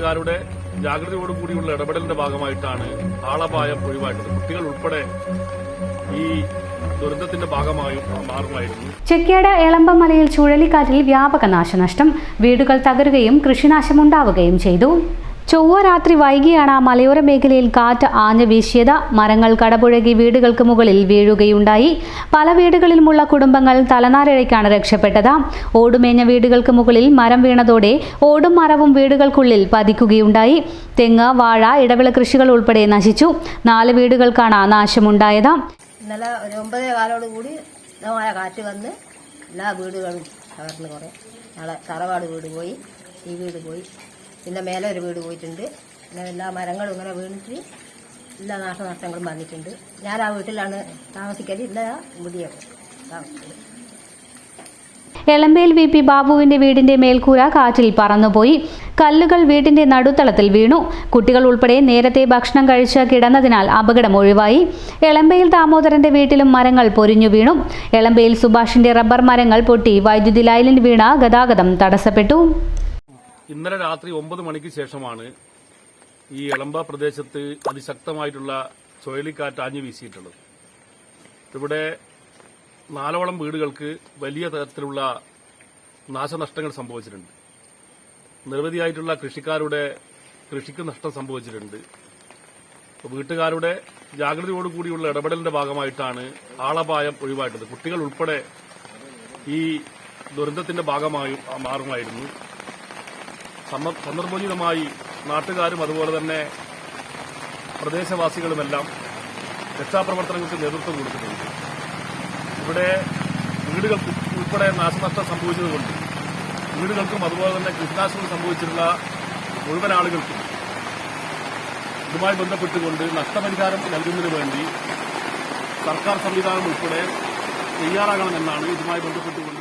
രുടെ ജാഗ്രതയോടുകൂടിയുള്ള ഇടപെടലിന്റെ ഭാഗമായിട്ടാണ് ആളപായം ഒഴിവാക്കിയത്. കുട്ടികൾ ഉൾപ്പെടെ ഈ ദുരന്തത്തിന്റെ ഭാഗമായും മാറുമായിരുന്നു. ചെക്കേട് എളമ്പമലയിൽ ചുഴലിക്കാറ്റിൽ വ്യാപക നാശനഷ്ടം, വീടുകൾ തകരുകയും കൃഷിനാശമുണ്ടാവുകയും ചെയ്തു. ചൊവ്വ രാത്രി വൈകിയാണ് മലയോര മേഖലയിൽ കാറ്റ് ആഞ്ഞു വീശിയത്. മരങ്ങൾ കടപുഴകി വീടുകൾക്ക് മുകളിൽ വീഴുകയുണ്ടായി. പല വീടുകളിലുമുള്ള കുടുംബങ്ങൾ തലനാരിഴയ്ക്കാണ് രക്ഷപ്പെട്ടത്. ഓടുമേഞ്ഞ വീടുകൾക്ക് മുകളിൽ മരം വീണതോടെ ഓടും മരവും വീടുകൾക്കുള്ളിൽ പതിക്കുകയുണ്ടായി. തെങ്ങ്, വാഴ, ഇടവിള കൃഷികൾ ഉൾപ്പെടെ നശിച്ചു. 4 വീടുകൾക്കാണ് നാശമുണ്ടായത്. ഇന്നലെ 9:15 കൂടി ശക്തമായ കാറ്റ് വന്ന് എല്ലാ വീടുകളും തകർന്ന്. കുറേ നാളെ തറവാട് വീട് പോയി, ഈ വീട് പോയി, പിന്നെ മേലെ ഒരു വീട് പോയിട്ടുണ്ട്. പിന്നെ എല്ലാ മരങ്ങളും ഇങ്ങനെ വീണിട്ട് എല്ലാ നാശനഷ്ടങ്ങളും വന്നിട്ടുണ്ട്. ഞാൻ ആ വീട്ടിലാണ് താമസിക്കല്, ഇല്ല മുടിയൊക്കെ താമസിക്കല്. എളമ്പേൽ VP ബാബുവിന്റെ വീടിന്റെ മേൽക്കൂര കാറ്റിൽ പറന്നുപോയി. കല്ലുകൾ വീടിന്റെ നടുത്തളത്തിൽ വീണു. കുട്ടികൾ ഉൾപ്പെടെ നേരത്തെ ഭക്ഷണം കഴിച്ച് കിടന്നതിനാൽ അപകടം ഒഴിവായി. എളമ്പേൽ ദാമോദരന്റെ വീട്ടിലും മരങ്ങൾ പൊരിഞ്ഞു വീണു. എളമ്പേൽ സുഭാഷിന്റെ റബ്ബർ മരങ്ങൾ പൊട്ടി വൈദ്യുതി ലൈനിൽ വീണ ഗതാഗതം തടസ്സപ്പെട്ടു. ഇന്നലെ രാത്രി 9 മണിക്ക് ശേഷമാണ് ഈ എളമ്പ പ്രദേശത്ത് അതിശക്തമായിട്ടുള്ള ചുഴലിക്കാറ്റ് ആഞ്ഞു വീശിയിട്ടുള്ളത്. ഇവിടെ 4ഓളം വീടുകൾക്ക് വലിയ തരത്തിലുള്ള നാശനഷ്ടങ്ങൾ സംഭവിച്ചിട്ടുണ്ട്. നിരവധിയായിട്ടുള്ള കൃഷിക്കാരുടെ കൃഷിക്ക് നഷ്ടം സംഭവിച്ചിട്ടുണ്ട്. വീട്ടുകാരുടെ ജാഗ്രതയോടുകൂടിയുള്ള ഇടപെടലിന്റെ ഭാഗമായിട്ടാണ് ആളപായം ഒഴിവാക്കിയത്. കുട്ടികൾ ഉൾപ്പെടെ ഈ ദുരന്തത്തിന്റെ ഭാഗമായും മാറുമായിരുന്നു. സന്ദർഭോചിതമായി നാട്ടുകാരും അതുപോലെ തന്നെ പ്രദേശവാസികളുമെല്ലാം രക്ഷാപ്രവർത്തനങ്ങൾക്ക് നേതൃത്വം കൊടുത്തിട്ടുണ്ട്. ഇവിടെ വീടുകൾ ഉൾപ്പെടെ നാശനഷ്ടം സംഭവിച്ചതുകൊണ്ട് വീടുകൾക്കും അതുപോലെ തന്നെ കൃഷിനാശങ്ങൾ സംഭവിച്ചിട്ടുള്ള മുഴുവൻ ആളുകൾക്കും ഇതുമായി ബന്ധപ്പെട്ടുകൊണ്ട് നഷ്ടപരിഹാരം നൽകുന്നതിന് വേണ്ടി സർക്കാർ സംവിധാനം ഉൾപ്പെടെ തയ്യാറാകണമെന്നാണ് ഇതുമായി ബന്ധപ്പെട്ടുകൊണ്ട്